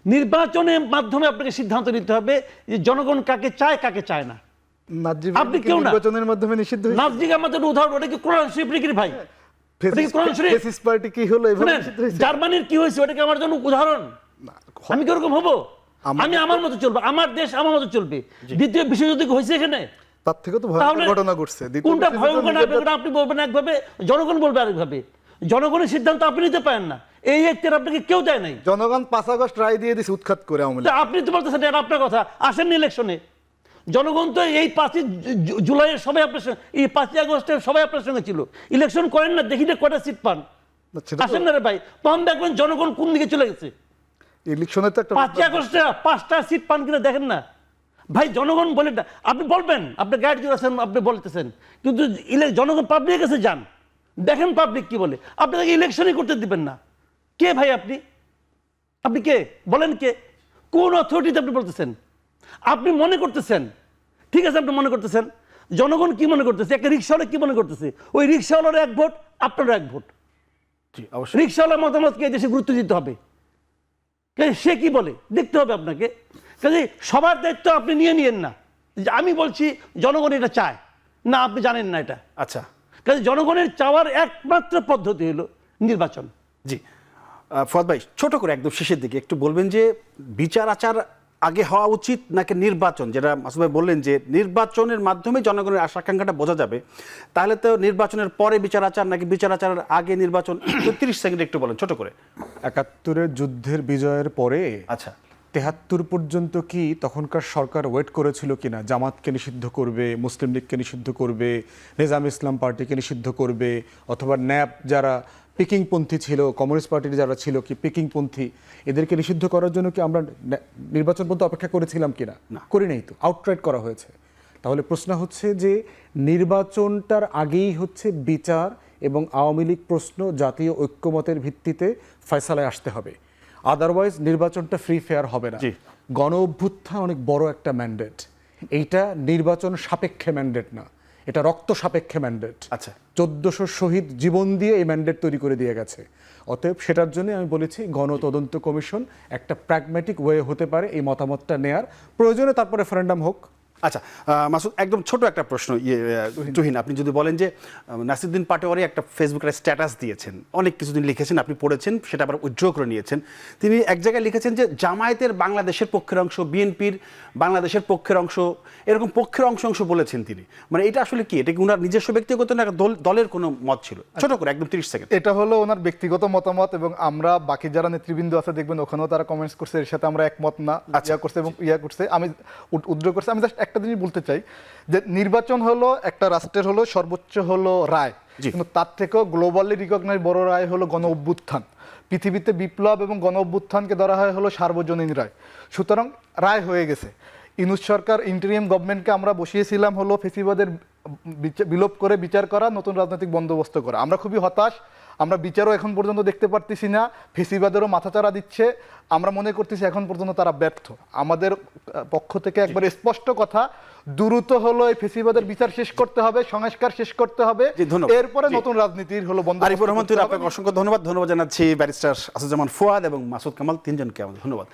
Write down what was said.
নির্বাচনের মাধ্যমে আপনাকে সিদ্ধান্ত নিতে হবে যে জনগণ কাকে চায় কাকে চায় না। আপনি কেউ না নির্বাচনের মাধ্যমে নিষিদ্ধ হয়েছে। নাজিক আমাদের উদাহরণ, ওটা কি কোরআন শরীফ নাকি ভাই? ফ্যাসিস্ট পার্টি কি হলো এভাবে নিষিদ্ধ হয়েছে? জার্মানির কি হয়েছে ওটা কি আমার জন্য উদাহরণ? আমি কি ওরকম হবো? আমি আমার মতো চলবো, আমার দেশ আমার মতো চলবে। দ্বিতীয় বিশ্বযুদ্ধ হয়েছে এখানে, তার থেকে তো ভয়ঙ্কর ঘটনা ঘটছে। কোনটা ভয়ঙ্কর আপনি বলবেন একভাবে, জনগণ বলবে আরেকভাবে। জনগণের সিদ্ধান্ত আপনি নিতে পারেন না, এই এখতিয়ার আপনাকে কেউ দেয় নাই। জনগণ 5 আগস্ট রায় দিয়ে দিয়েছে উৎখাত করে আওয়ামী লীগ। আপনি তো বলতেছেন এটা আপনার কথা, আসেননি ইলেকশনে। জনগণ তো এই 5 জুলাইয়ের সবাই আপনার সঙ্গে, এই 5 আগস্টের সবাই আপনার সঙ্গে ছিল। ইলেকশন করেন না, দেখি না কয়টা সিট পান। আসেন না রে ভাই, তখন দেখবেন জনগণ কোন দিকে চলে গেছে। ইলেকশনে তো একটা 5 আগস্টে 5টা সিট পান কিনা দেখেন না ভাই। জনগণ বলে না, আপনি বলবেন, আপনি গাইড আছেন, আপনি বলতেছেন, কিন্তু জনগণ পাবলিকের কাছে যান, দেখেন পাবলিক কি বলে। আপনাকে ইলেকশনই করতে দিবেন না। কে ভাই আপনি? আপনি কে বলেন? কে, কোন অথরিটিতে আপনি বলতেছেন? আপনি মনে করতেছেন, ঠিক আছে, আপনি মনে করতেছেন, জনগণ কি মনে করতেছে? একটা রিক্সাওয়ালা কি মনে করতেছে? ওই রিক্সাওয়ালার 1 ভোট, আপনারও 1 ভোট। রিক্সাওয়ালার মতামতকে এই দেশে গুরুত্ব দিতে হবে। সে কি বলে দেখতে হবে আপনাকে। কাজে সবার দায়িত্ব আপনি নিয়েন না। আমি বলছি জনগণ এটা চায় না, আপনি জানেন না এটা। আচ্ছা, কাজে জনগণের চাওয়ার একমাত্র পদ্ধতি হলো নির্বাচন। জি ফুয়াদ ভাই, ছোট করে একদম শেষের দিকে একটু বলবেন যে বিচার আচার আগে হওয়া উচিত নাকি নির্বাচন? যেটা মাসুদ ভাই বললেন যে নির্বাচনের মাধ্যমে জনগণের আশা আকাঙ্ক্ষাটা বোঝা যাবে, তাহলে তো নির্বাচনের পরে বিচার আচার নাকি বিচার আচারের আগে নির্বাচন? 30 সেকেন্ডে একটু বলেন ছোট করে। ৭১-এর যুদ্ধের বিজয়ের পরে আচ্ছা ৭৩ পর্যন্ত কি তখনকার সরকার ওয়েট করেছিল কিনা জামাতকে নিষিদ্ধ করবে, মুসলিম লীগকে নিষিদ্ধ করবে, নিজাম ইসলাম পার্টিকে নিষিদ্ধ করবে, অথবা ন্যাপ যারা পিকিংপন্থী ছিল, কমিউনিস্ট পার্টির যারা ছিল কি পিকিংপন্থী, এদেরকে নিষিদ্ধ করার জন্য কি আমরা নির্বাচন পর্যন্ত অপেক্ষা করেছিলাম কিনা? করি নাই তো, আউটরাইট করা হয়েছে। তাহলে প্রশ্ন হচ্ছে যে নির্বাচনটার আগেই হচ্ছে বিচার এবং আওয়ামী লীগ প্রশ্ন জাতীয় ঐক্যমতের ভিত্তিতে ফয়সালায় আসতে হবে, আদারওয়াইজ নির্বাচনটা ফ্রি ফেয়ার হবে না। গণ অভ্যুত্থান অনেক বড় একটা ম্যান্ডেট, এইটা নির্বাচন সাপেক্ষে ম্যান্ডেট না, এটা রক্ত সাপেক্ষে ম্যান্ডেট। আচ্ছা 1400 শহীদ জীবন দিয়ে এই ম্যান্ডেট তৈরি করে দিয়ে গেছে। অতএব সেটার জন্য আমি বলেছি গণতদন্ত কমিশন একটা প্র্যাগম্যাটিক ওয়ে হতে পারে এই মতামতটা নেয়ার, প্রয়োজনে তারপর রেফারেন্ডাম হোক। আচ্ছা মাসুদ, একদম ছোট একটা প্রশ্ন, তুহিন, আপনি যদি বলেন যে নাসিরুদ্দিন পাটোয়ারি একটা ফেসবুকের স্ট্যাটাস দিয়েছেন, অনেক কিছুদিন লিখেছেন, আপনি পড়েছেন, সেটা আবার উইথড্র করে নিয়েছেন। তিনি এক জায়গায় লিখেছেন যে জামায়াতের বাংলাদেশের পক্ষের অংশ, বিএনপির বাংলাদেশের পক্ষের অংশ, এরকম পক্ষের অংশ বলেছেন তিনি। মানে এটা আসলে কি, এটা কি ওনার নিজস্ব ব্যক্তিগত না দলের কোনো মত ছিল? ছোট করে একদম 30 সেকেন্ড। এটা হলো ওনার ব্যক্তিগত মতামত, এবং আমরা বাকি যারা নেতৃবৃন্দ আছে দেখবেন ওখানেও তারা কমেন্টস করছে, এর সাথে আমরা একমত না, করছে এবং করছে। আমি উদ্র করছি, আমি জাস্ট একটা জিনিস বলতে চাই যে নির্বাচন হলো একটা রাষ্ট্রের হলো সর্বোচ্চ হলো রায়, কিন্তু তার থেকেও গ্লোবালি রিকগনাইজ বড় রায় হলো গণ অভ্যুত্থান। পৃথিবীতে বিপ্লব এবং গণ অভ্যুত্থানকে ধরা হয় হলো সার্বজনীন রায়। সুতরাং রায় হয়ে গেছে। ইউনূস সরকার ইন্টারিম গভর্নমেন্টকে আমরা বসিয়েছিলাম হলো ফেসিবাদের বিলোপ করে বিচার করা, নতুন রাজনৈতিক বন্দোবস্ত করা। আমরা খুবই হতাশ, আমরা বিচারও এখন পর্যন্ত দেখতে পারতেছি না, ফেসিবাদেরও মাথাচাড়া দিচ্ছে। আমরা মনে করতেছি এখন পর্যন্ত তারা ব্যর্থ। আমাদের পক্ষ থেকে একবার স্পষ্ট কথা, দ্রুত হলো এই ফেসিবাদের বিচার শেষ করতে হবে, সংস্কার শেষ করতে হবে, এরপরে নতুন রাজনীতির হলো বন্দোবস্ত। আরিফুর রহমান, আপনাকে অসংখ্য ধন্যবাদ জানাচ্ছি। ব্যারিস্টার আসাদুজ্জামান ফুয়াদ এবং মাসুদ কামাল, তিনজনকে আমাদের ধন্যবাদ।